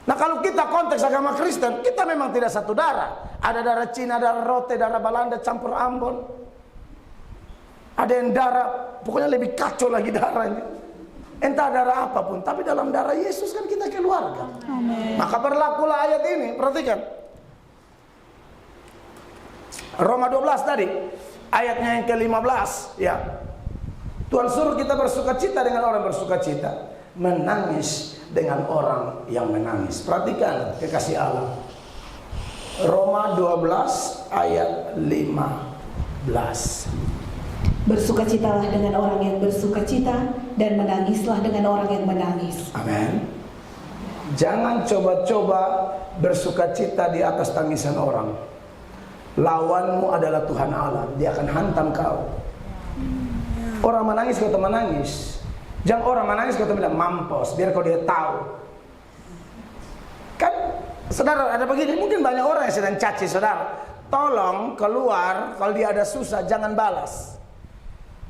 Nah, kalau kita konteks agama Kristen, kita memang tidak satu darah. Ada darah Cina, darah Rote, darah Belanda campur Ambon. Ada yang darah, pokoknya lebih kacau lagi darahnya. Entah darah apapun, tapi dalam darah Yesus kan kita keluarga. Amen. Maka berlakulah ayat ini, perhatikan. Roma 12 tadi, ayatnya yang ke-15, ya. Tuhan suruh kita bersukacita dengan orang bersukacita, menangis dengan orang yang menangis. Perhatikan kekasih Allah. Roma 12 ayat 15. Bersukacitalah dengan orang yang bersukacita, dan menangislah dengan orang yang menangis. Amin. Jangan coba-coba bersukacita di atas tangisan orang. Lawanmu adalah Tuhan Allah. Dia akan hantam kau. Orang menangis kau tak menangis. Jangan orang menangis kau tak bilang mampus, biar kau dia tahu. Kan saudara ada begini, mungkin banyak orang yang sedang caci saudara. Tolong keluar kalau dia ada susah, jangan balas.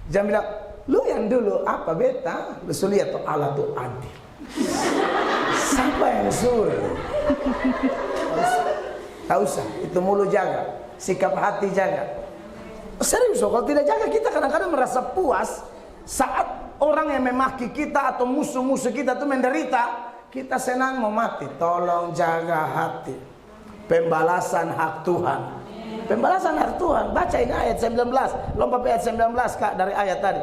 Jangan bilang, lu yang dulu apa beta? Lu lihat tuh Allah tuh adil. Siapa yang suruh? Tak usah, itu mulut jaga, sikap hati jaga. Serius, kalau tidak jaga kita kadang-kadang merasa puas saat orang yang memaki kita atau musuh-musuh kita tuh menderita, kita senang mau mati. Tolong jaga hati. Pembalasan hak Tuhan. Pembalasan hak Tuhan. Baca ini ayat 19. Lompat ayat 19 Kak dari ayat tadi.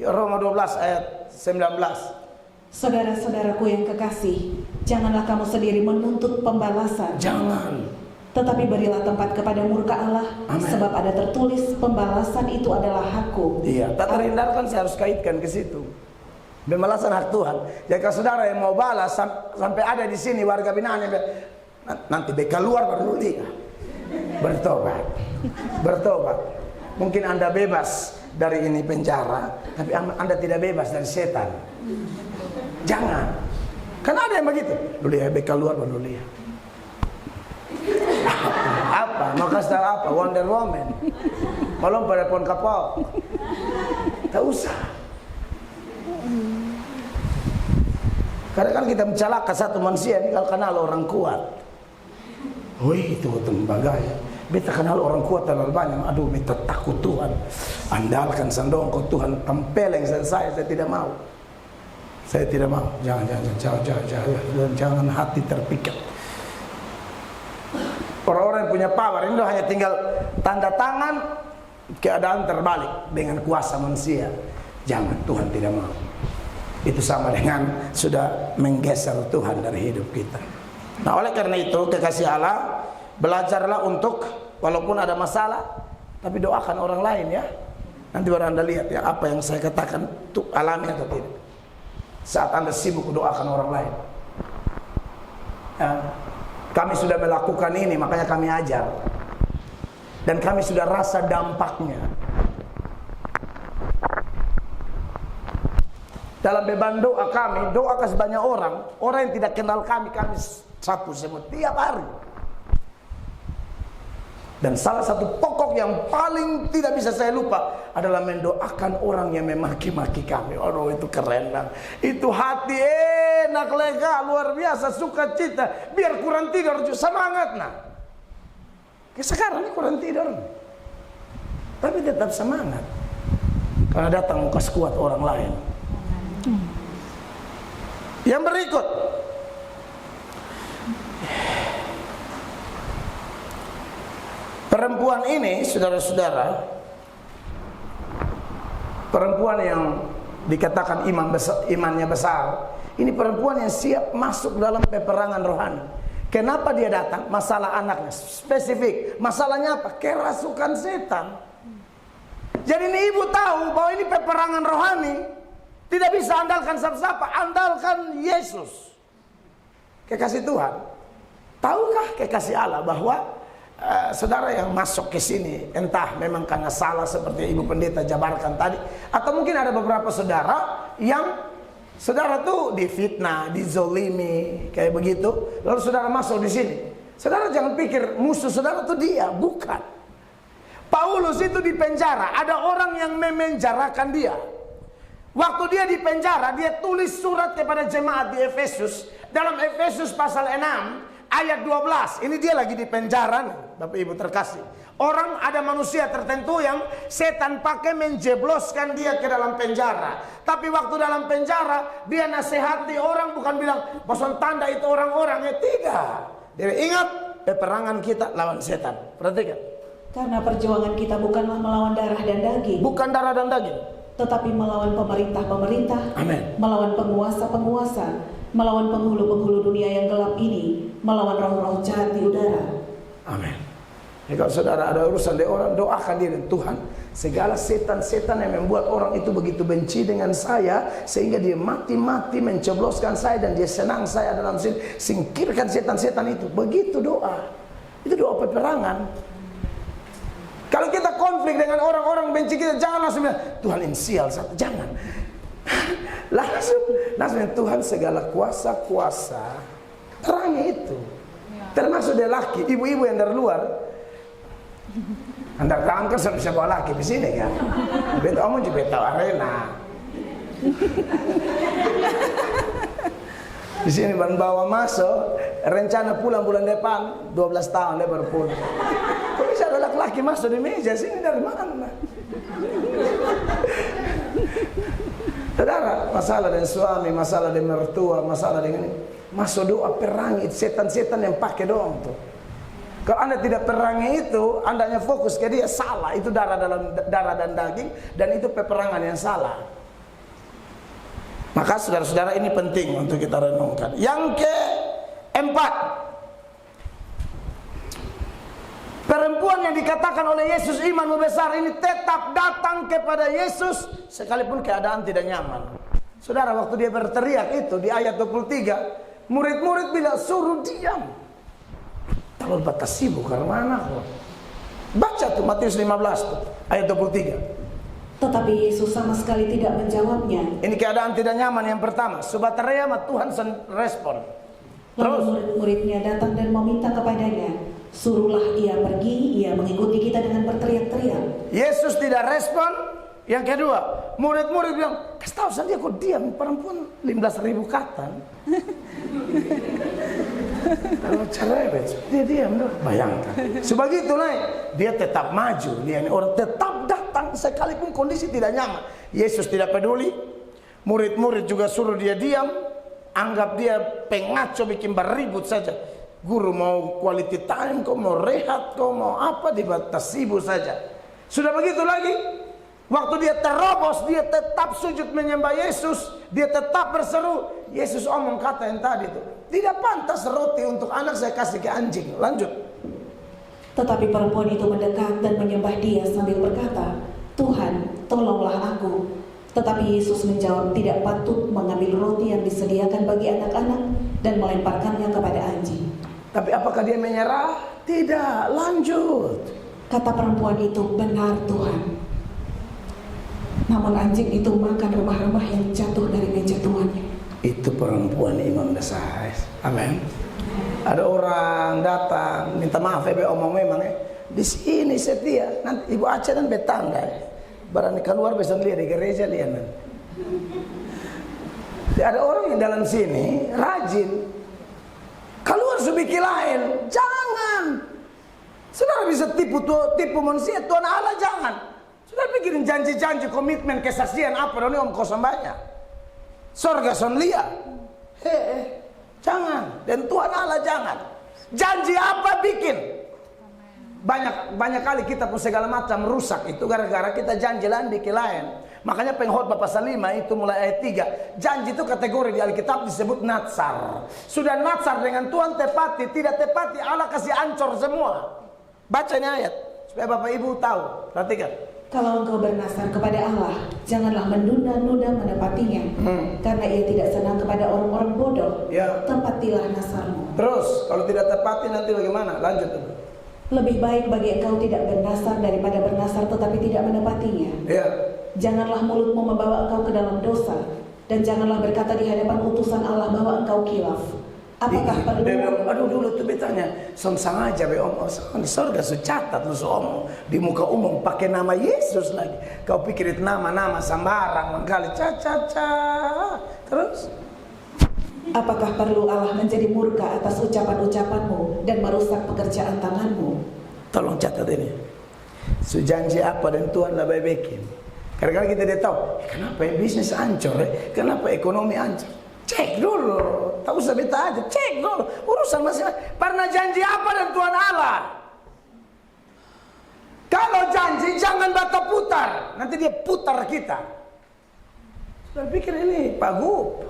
Roma 12 ayat 19. Saudara-saudaraku yang kekasih, janganlah kamu sendiri menuntut pembalasan. Jangan. Tetapi berilah tempat kepada murka Allah. Amen. Sebab ada tertulis, pembalasan itu adalah hakku. Iya, tak terhindarkan saya harus kaitkan ke situ. Pembalasan hak Tuhan. Jadi kalau saudara yang mau balas sampai ada di sini warga binaan yang nanti beka keluar baru lihat. Bertobat. Bertobat. Mungkin Anda bebas dari ini penjara, tapi Anda tidak bebas dari setan. Jangan. Karena ada yang begitu. Lu lihat beka keluar baru lihat. Apa? Mau kasih tahu apa? Wonder Woman. Kalau pada pon kapal. Tak usah. Kadang-kadang kita mencelaka satu manusia ini kalau kenal orang kuat. Wih, itu tembagaya. Beta kenal orang kuat terlalu banyak. Aduh, beta takut Tuhan. Andalkan sandongko Tuhan tempeleng saya tidak mau. Saya tidak mau. Jangan hati terpikat. Orang-orang yang punya power ini hanya tinggal tanda tangan, keadaan terbalik dengan kuasa manusia. Jangan, Tuhan tidak mau. Itu sama dengan sudah menggeser Tuhan dari hidup kita. Nah, oleh karena itu kekasih Allah, belajarlah untuk walaupun ada masalah, tapi doakan orang lain ya. Nanti baru Anda lihat ya apa yang saya katakan itu alami atau tidak. Saat Anda sibuk doakan orang lain. Ya. Kami sudah melakukan ini, makanya kami ajar. Dan kami sudah rasa dampaknya. Dalam beban doa kami, doa ke sebanyak orang yang tidak kenal kami sapu semua tiap hari. Dan salah satu pokok yang paling tidak bisa saya lupa adalah mendoakan orang yang memaki-maki kami. Oh, itu keren bang. Itu hati enak, lega, luar biasa, sukacita. Biar kurang tidur, semangat nah. Sekarang ini kurang tidur, tapi tetap semangat. Karena datang muka kuat orang lain. Yang berikut, perempuan ini, saudara-saudara, perempuan yang dikatakan imannya besar, ini perempuan yang siap masuk dalam peperangan rohani. Kenapa dia datang? Masalah anaknya, spesifik. Masalahnya apa? Kerasukan setan. Jadi ini ibu tahu bahwa ini peperangan rohani. Tidak bisa andalkan siapa-siapa, andalkan Yesus. Kekasih Tuhan. Tahukah kekasih Allah bahwa saudara yang masuk ke sini entah memang karena salah seperti Ibu Pendeta jabarkan tadi, atau mungkin ada beberapa saudara yang saudara tuh difitnah, dizolimi kayak begitu, lalu saudara masuk di sini. Saudara jangan pikir musuh saudara tuh dia, bukan. Paulus itu di penjara, ada orang yang memenjarakan dia. Waktu dia di penjara, dia tulis surat kepada jemaat di Efesus. Dalam Efesus pasal 6 ayat 12. Ini dia lagi di penjara nih, Bapak Ibu terkasih. Orang ada manusia tertentu yang setan pakai menjebloskan dia ke dalam penjara. Tapi waktu dalam penjara, dia nasihati orang, bukan bilang bosan tanda itu orang-orang. Tidak. Dia ingat peperangan kita lawan setan. Perhatikan. Karena perjuangan kita bukanlah melawan darah dan daging. Bukan darah dan daging, tetapi melawan pemerintah-pemerintah, amin, melawan penguasa-penguasa, melawan penghulu-penghulu dunia yang gelap ini, melawan roh-roh jahat di udara. Amin. Kalau saudara ada urusan dengan orang, doakan dia, Tuhan, segala setan-setan yang membuat orang itu begitu benci dengan saya, sehingga dia mati-mati mencobloskan saya dan dia senang saya dalam sini, singkirkan setan-setan itu. Begitu doa. Itu doa peperangan. Kalau kita konflik dengan orang-orang benci kita, jangan langsung bilang, Tuhan insial satu, jangan. langsung Tuhan segala kuasa-kuasa perangi itu. Termasuk dia laki, ibu-ibu yang dari luar. Anda kan bisa bawa laki di sini kan? Beto kamu juga tahu arena. Di sini bawa masuk, rencana pulang bulan depan, 12 tahun dia baru pulang. Kok bisa ada laki-laki masuk di meja sini dari mana? Saudara, masalah dengan suami, masalah dengan mertua, masalah dengan ini, masuk doa perangi setan-setan yang pakai doang tuh. Kalau Anda tidak perangi itu, Anda hanya fokus ke dia, salah. Itu darah dan daging, dan itu peperangan yang salah. Maka saudara-saudara, ini penting untuk kita renungkan. Yang keempat, perempuan yang dikatakan oleh Yesus iman besar ini tetap datang kepada Yesus sekalipun keadaan tidak nyaman. Saudara, waktu dia berteriak itu di ayat 23, murid-murid bilang suruh diam. Kalau batas sibuk karena mana? Baca tuh Matius 15 tuh, ayat 23. Tetapi Yesus sama sekali tidak menjawabnya. Ini keadaan tidak nyaman yang pertama. Subaterea Tuhan respon. Lalu murid-muridnya datang dan meminta kepadanya, suruhlah ia pergi, ia mengikuti kita dengan berteriak-teriak. Yesus tidak respon. Yang kedua, murid-murid bilang, kasih tahu saja kok diam, perempuan 15.000 kata. Kalau cerewet, dia diam dong. Bayangkan. Sebegitu naik, dia tetap maju. Dia ini orang tetap datang sekalipun kondisi tidak nyaman. Yesus tidak peduli. Murid-murid juga suruh dia diam. Anggap dia pengaco, bikin beribut saja. Guru mau quality time, kau mau rehat, kau mau apa, di batas sibuk saja. Sudah begitu lagi. Waktu dia terobos, dia tetap sujud menyembah Yesus. Dia tetap berseru. Yesus omong kata yang tadi itu, tidak pantas roti untuk anak saya kasih ke anjing. Lanjut. Tetapi perempuan itu mendekat dan menyembah dia sambil berkata, Tuhan, tolonglah aku. Tetapi Yesus menjawab, tidak patut mengambil roti yang disediakan bagi anak-anak dan melemparkannya kepada anjing. Tapi apakah dia menyerah? Tidak, lanjut. Kata perempuan itu, benar Tuhan. Namun anjing itu makan remah-remah yang jatuh dari meja tuannya. Itu perempuan iman besar. Amin. Ada orang datang minta maaf ya, omong memang di sini setia. Nanti Ibu Aceh dan betangga. Barang keluar bisa lihat di gereja lihat. Ada orang yang dalam sini rajin. Keluar subiki lain, jangan. Saudara bisa tipu manusia, Tuhan Allah jangan. Sudah pikirin janji-janji, komitmen, kesaksian apa dong om kosong banyak. Sorga son lihat. Jangan. Dan Tuhan Allah jangan. Janji apa bikin? Banyak kali kita pun segala macam rusak. Itu gara-gara kita janji lain bikin lain. Makanya Pengkhotbah pasal 5 itu mulai ayat 3. Janji itu kategori di Alkitab disebut natsar. Sudah natsar dengan Tuhan tepati, tidak tepati Allah kasih ancor semua. Baca ini ayat supaya Bapak Ibu tahu. Perhatikan. Kalau engkau bernasar kepada Allah, janganlah menunda-nunda menepatinya, karena ia tidak senang kepada orang-orang bodoh. Ya. Tempatilah nasarmu. Terus, kalau tidak tepati nanti bagaimana? Lanjut. Lebih baik bagi engkau tidak bernasar daripada bernasar tetapi tidak menepatinya. Ya. Janganlah mulutmu membawa engkau ke dalam dosa, dan janganlah berkata di hadapan utusan Allah bahwa engkau khilaf. Apakah perlu? Aduh dulu tuh betanya, sang aja be om, di surga sucatat lu om di muka umum pakai nama Yesus lagi. Kau pikir itu nama-nama sembarang kali caca. Terus? Apakah perlu Allah menjadi murka atas ucapan-ucapanmu dan merusak pekerjaan tanganmu? Tolong catat ini. Sujanji apa dan Tuhan lebih bikin. Kadang-kadang kita tidak tahu, kenapa bisnis hancur, kenapa ekonomi hancur. Cek dulu, tak usah minta aja, cek dulu. Urusan masing-masing. Pernah janji apa dan Tuhan Allah? Kalau janji jangan bata putar, nanti dia putar kita. Saya pikir ini Pak Gub,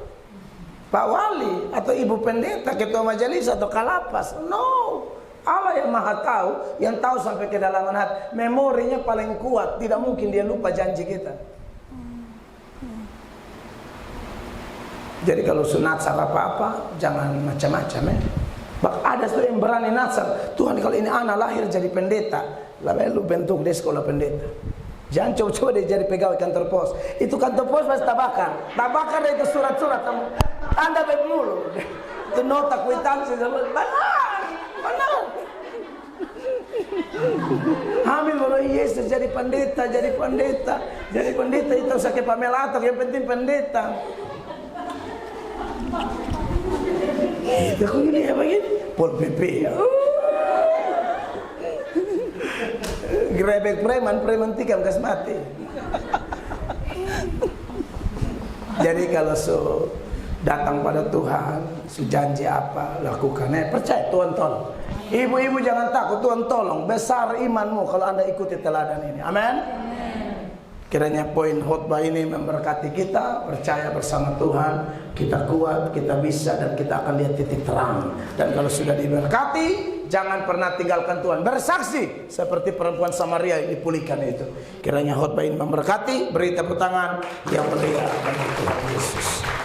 Pak Wali, atau Ibu Pendeta, Ketua Majelis atau Kalapas. No, Allah yang maha tahu, yang tahu sampai kedalaman hati. Memorinya paling kuat, tidak mungkin dia lupa janji kita. Jadi kalau sunat apa-apa, jangan macam-macam ya. Ada tuh yang berani nasar, Tuhan kalau ini anak lahir jadi pendeta, lalu lu bentuk dia sekolah pendeta. Jangan coba-coba dia jadi pegawai kantor pos. Itu kantor pos pasti tabakan itu surat-surat Anda baik mulu. Itu nota kwitansi benar. Hamil kalau Yesus jadi pendeta itu sakit pamelatok, yang penting pendeta. Itu kok ini apa gini? Pol PP ya. Grebek preman tikam gas mati. Jadi kalau datang pada Tuhan, janji apa lakukan. Percaya Tuhan tolong. Ibu-ibu jangan takut, Tuhan tolong. Besar imanmu kalau Anda ikuti teladan ini. Amin. Kiranya poin khotbah ini memberkati kita, percaya bersama Tuhan, kita kuat, kita bisa, dan kita akan lihat titik terang. Dan kalau sudah diberkati, jangan pernah tinggalkan Tuhan. Bersaksi seperti perempuan Samaria yang dipulihkan itu. Kiranya khotbah ini memberkati. Beri tepuk tangan yang mulia bagi Tuhan Yesus.